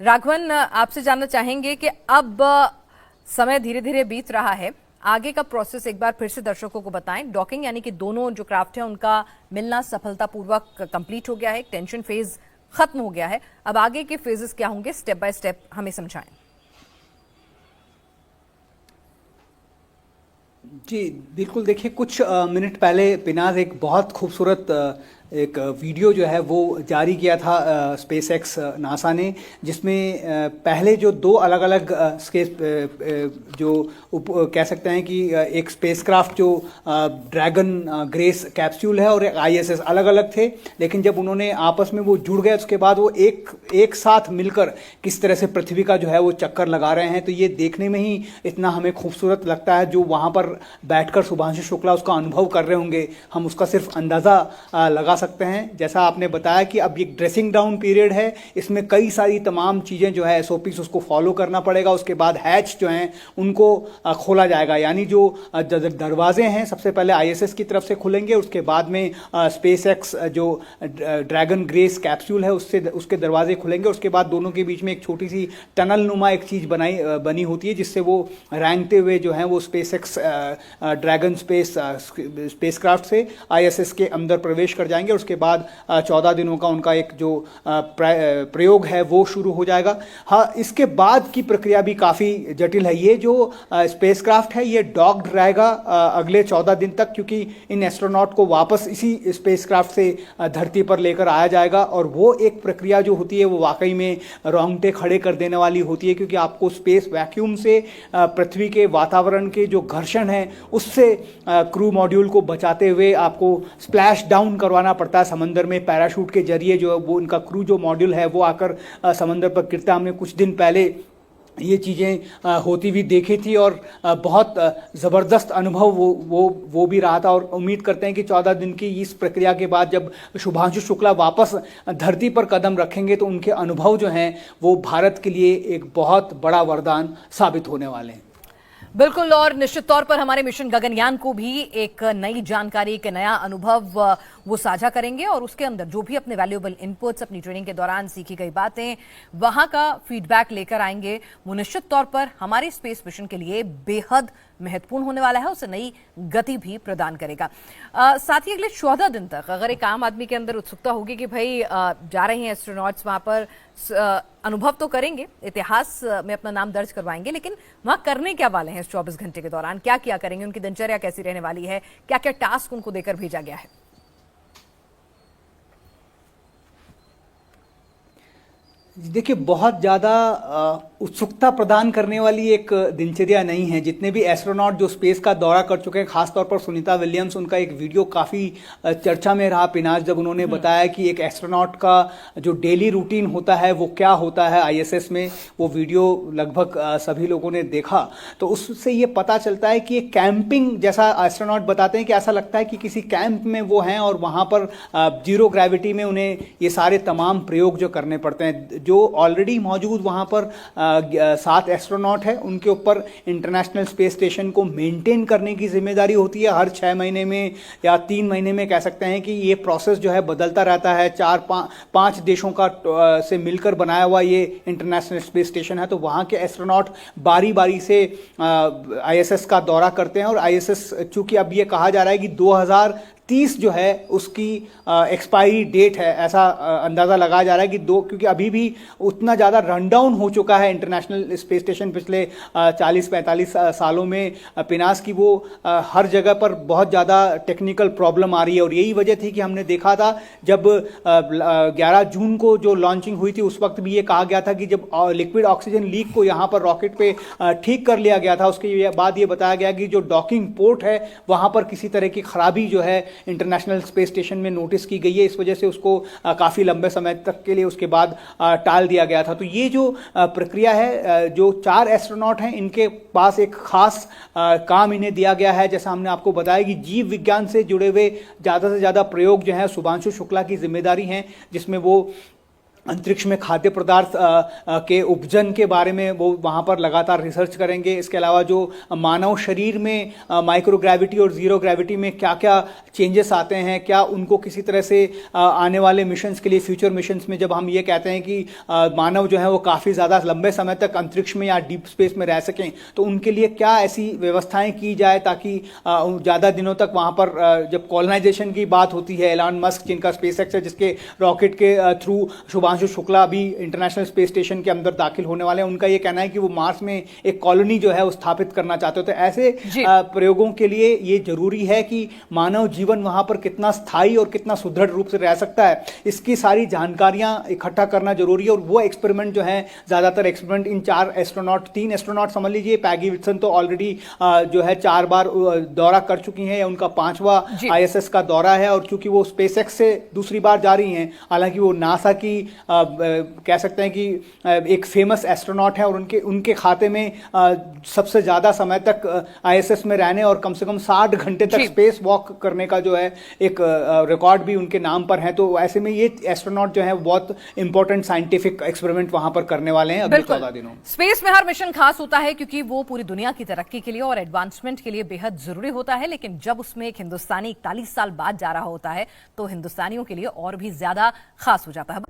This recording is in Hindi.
राघवन, आपसे जानना चाहेंगे कि अब समय धीरे धीरे बीत रहा है, आगे का प्रोसेस एक बार फिर से दर्शकों को बताएं। डॉकिंग यानी कि दोनों जो क्राफ्ट है उनका मिलना सफलतापूर्वक कंप्लीट हो गया है, टेंशन फेज खत्म हो गया है। अब आगे के फेजेस क्या होंगे, स्टेप बाय स्टेप हमें समझाएं। जी बिल्कुल, देखिए कुछ मिनट पहले पिनाज एक बहुत खूबसूरत एक वीडियो जो है वो जारी किया था स्पेस एक्स नासा ने, जिसमें पहले जो दो अलग अलग जो कह सकते हैं कि एक स्पेसक्राफ्ट जो ड्रैगन ग्रेस कैप्सूल है और एक आईएसएस अलग अलग थे, लेकिन जब उन्होंने आपस में वो जुड़ गए उसके बाद वो एक साथ मिलकर किस तरह से पृथ्वी का जो है वो चक्कर लगा रहे हैं। तो ये देखने में ही इतना हमें खूबसूरत लगता है। जो वहाँ पर बैठकर शुभांशु शुक्ला उसका अनुभव कर रहे होंगे, हम उसका सिर्फ अंदाज़ा लगा सकते हैं। जैसा आपने बताया कि अब ये ड्रेसिंग डाउन पीरियड है, इसमें कई सारी तमाम चीज़ें जो है एसओपीस उसको फॉलो करना पड़ेगा। उसके बाद हैच जो हैं उनको खोला जाएगा, यानी जो दरवाजे हैं सबसे पहले आईएसएस की तरफ से खुलेंगे, उसके बाद में स्पेस एक्स जो ड्रैगन ग्रेस कैप्सूल है उसके दरवाजे खुलेंगे। उसके बाद दोनों के बीच में एक छोटी सी टनल नुमा एक चीज़ बनी होती है, जिससे वो रेंगते हुए जो है वो स्पेस एक्स ड्रैगन स्पेसक्राफ्ट से आईएसएस के अंदर प्रवेश कर जाएंगे। उसके बाद 14 दिनों का उनका एक जो प्रयोग है वो शुरू हो जाएगा। हाँ, इसके बाद की प्रक्रिया भी काफ़ी जटिल है। ये जो स्पेसक्राफ्ट है ये डॉक्ड रहेगा अगले 14 दिन तक, क्योंकि इन एस्ट्रोनॉट को वापस इसी स्पेसक्राफ्ट से धरती पर लेकर आया जाएगा। और वो एक प्रक्रिया जो होती है वो वाकई में रोंगटे खड़े कर देने वाली होती है, क्योंकि आपको स्पेस वैक्यूम से पृथ्वी के वातावरण के जो घर्षण है उससे क्रू मॉड्यूल को बचाते हुए आपको स्प्लैश डाउन करवाना पड़ता है समंदर में पैराशूट के जरिए। जो वो उनका क्रू जो मॉड्यूल है वो आकर समंदर पर गिरता। हमने कुछ दिन पहले ये चीज़ें होती हुई देखी थी और बहुत ज़बरदस्त अनुभव वो भी रहा था। और उम्मीद करते हैं कि 14 दिन की इस प्रक्रिया के बाद जब शुभांशु शुक्ला वापस धरती पर कदम रखेंगे तो उनके अनुभव जो हैं वो भारत के लिए एक बहुत बड़ा वरदान साबित होने वाले हैं। बिल्कुल, और निश्चित तौर पर हमारे मिशन गगनयान को भी एक नई जानकारी, एक नया अनुभव वो साझा करेंगे और उसके अंदर जो भी अपने वैल्यूएबल इनपुट्स, अपनी ट्रेनिंग के दौरान सीखी गई बातें, वहां का फीडबैक लेकर आएंगे। वो निश्चित तौर पर हमारे स्पेस मिशन के लिए बेहद महत्वपूर्ण होने वाला है, उसे नई गति भी प्रदान करेगा। साथ ही अगले 14 दिन तक अगर एक आम आदमी के अंदर उत्सुकता होगी कि भाई जा रहे हैं एस्ट्रोनॉट्स वहां पर, अनुभव तो करेंगे, इतिहास में अपना नाम दर्ज करवाएंगे, लेकिन वहां करने क्या वाले हैं इस 24 घंटे के दौरान, क्या क्या करेंगे, उनकी दिनचर्या कैसी रहने वाली है, क्या क्या टास्क उनको देकर भेजा गया है? देखिए, बहुत ज़्यादा उत्सुकता प्रदान करने वाली एक दिनचर्या नहीं है। जितने भी एस्ट्रोनॉट जो स्पेस का दौरा कर चुके हैं, खासतौर पर सुनीता विलियम्स, उनका एक वीडियो काफ़ी चर्चा में रहा पिनाज, जब उन्होंने बताया कि एक एस्ट्रोनॉट का जो डेली रूटीन होता है वो क्या होता है आईएसएस में। वो वीडियो लगभग सभी लोगों ने देखा, तो उससे ये पता चलता है कि एक कैंपिंग जैसा एस्ट्रोनॉट बताते हैं कि ऐसा लगता है कि किसी कैंप में वो हैं और वहाँ पर जीरो ग्रेविटी में उन्हें ये सारे तमाम प्रयोग जो करने पड़ते हैं। जो ऑलरेडी मौजूद वहाँ पर 7 एस्ट्रोनॉट है, उनके ऊपर इंटरनेशनल स्पेस स्टेशन को मेंटेन करने की जिम्मेदारी होती है। हर 6 महीने में या 3 महीने में कह सकते हैं कि ये प्रोसेस जो है बदलता रहता है। 4-5 देशों का से मिलकर बनाया हुआ ये इंटरनेशनल स्पेस स्टेशन है। तो वहाँ के एस्ट्रोनॉट बारी बारी से आईएसएस का दौरा करते हैं। और आईएसएस चूंकि अब ये कहा जा रहा है कि 2030 जो है उसकी एक्सपायरी डेट है, ऐसा अंदाज़ा लगाया जा रहा है कि क्योंकि अभी भी उतना ज़्यादा रन डाउन हो चुका है इंटरनेशनल स्पेस स्टेशन पिछले 40-45 सालों में पिनास की, वो हर जगह पर बहुत ज़्यादा टेक्निकल प्रॉब्लम आ रही है। और यही वजह थी कि हमने देखा था जब 11 जून को जो लॉन्चिंग हुई थी उस वक्त भी ये कहा गया था कि जब लिक्विड ऑक्सीजन लीक को यहाँ पर रॉकेट पे ठीक कर लिया गया था, उसके बाद ये बताया गया कि जो डॉकिंग पोर्ट है वहाँ पर किसी तरह की खराबी जो है इंटरनेशनल स्पेस स्टेशन में नोटिस की गई है। इस वजह से उसको काफ़ी लंबे समय तक के लिए उसके बाद टाल दिया गया था। तो ये जो प्रक्रिया है, जो 4 एस्ट्रोनॉट हैं इनके पास एक खास काम इन्हें दिया गया है। जैसा हमने आपको बताया कि जीव विज्ञान से जुड़े हुए ज़्यादा से ज़्यादा प्रयोग जो है शुभांशु शुक्ला की जिम्मेदारी हैं, जिसमें वो अंतरिक्ष में खाद्य पदार्थ के उपजन के बारे में वो वहाँ पर लगातार रिसर्च करेंगे। इसके अलावा जो मानव शरीर में माइक्रोग्रेविटी और जीरो ग्रेविटी में क्या क्या चेंजेस आते हैं, क्या उनको किसी तरह से आने वाले मिशंस के लिए, फ्यूचर मिशंस में जब हम ये कहते हैं कि मानव जो है वो काफ़ी ज़्यादा लंबे समय तक अंतरिक्ष में या डीप स्पेस में रह सकें, तो उनके लिए क्या ऐसी व्यवस्थाएं की जाए ताकि ज़्यादा दिनों तक वहाँ पर जब कॉलोनाइजेशन की बात होती है, एलन मस्क जिनका स्पेसएक्स है, जिसके रॉकेट के थ्रू शुभांशु शुक्ला अभी इंटरनेशनल स्पेस स्टेशन के अंदर दाखिल होने वाले हैं, उनका ये कहना है कि वो मार्स में एक कॉलोनी जो है वो स्थापित करना चाहते हो। तो ऐसे प्रयोगों के लिए ये जरूरी है कि मानव जीवन वहां पर कितना स्थायी और कितना सुदृढ़ रूप से रह सकता है, इसकी सारी जानकारियां इकट्ठा करना जरूरी है। और वो एक्सपेरिमेंट जो है, ज्यादातर एक्सपेरिमेंट इन 3 एस्ट्रोनॉट समझ लीजिए, पैगी विल्सन तो ऑलरेडी जो है 4 बार दौरा कर चुकी हैं, या उनका 5वां ISS का दौरा है, और चूंकि वो स्पेसएक्स से दूसरी बार जा रही हैं, हालांकि वो नासा की कह सकते हैं कि एक फेमस एस्ट्रोनॉट है, और उनके खाते में सबसे ज्यादा समय तक ISS में रहने और कम से कम 60 घंटे तक स्पेस वॉक करने का जो है एक रिकॉर्ड भी उनके नाम पर है। तो ऐसे में ये एस्ट्रोनॉट जो है बहुत इंपॉर्टेंट साइंटिफिक एक्सपेरिमेंट वहां पर करने वाले हैं अगले 14 दिनों। स्पेस में हर मिशन खास होता है क्योंकि वो पूरी दुनिया की तरक्की के लिए और एडवांसमेंट के लिए बेहद जरूरी होता है, लेकिन जब उसमें एक हिंदुस्तानी 41 साल बाद जा रहा होता है तो हिंदुस्तानियों के लिए और भी ज्यादा खास हो जाता है।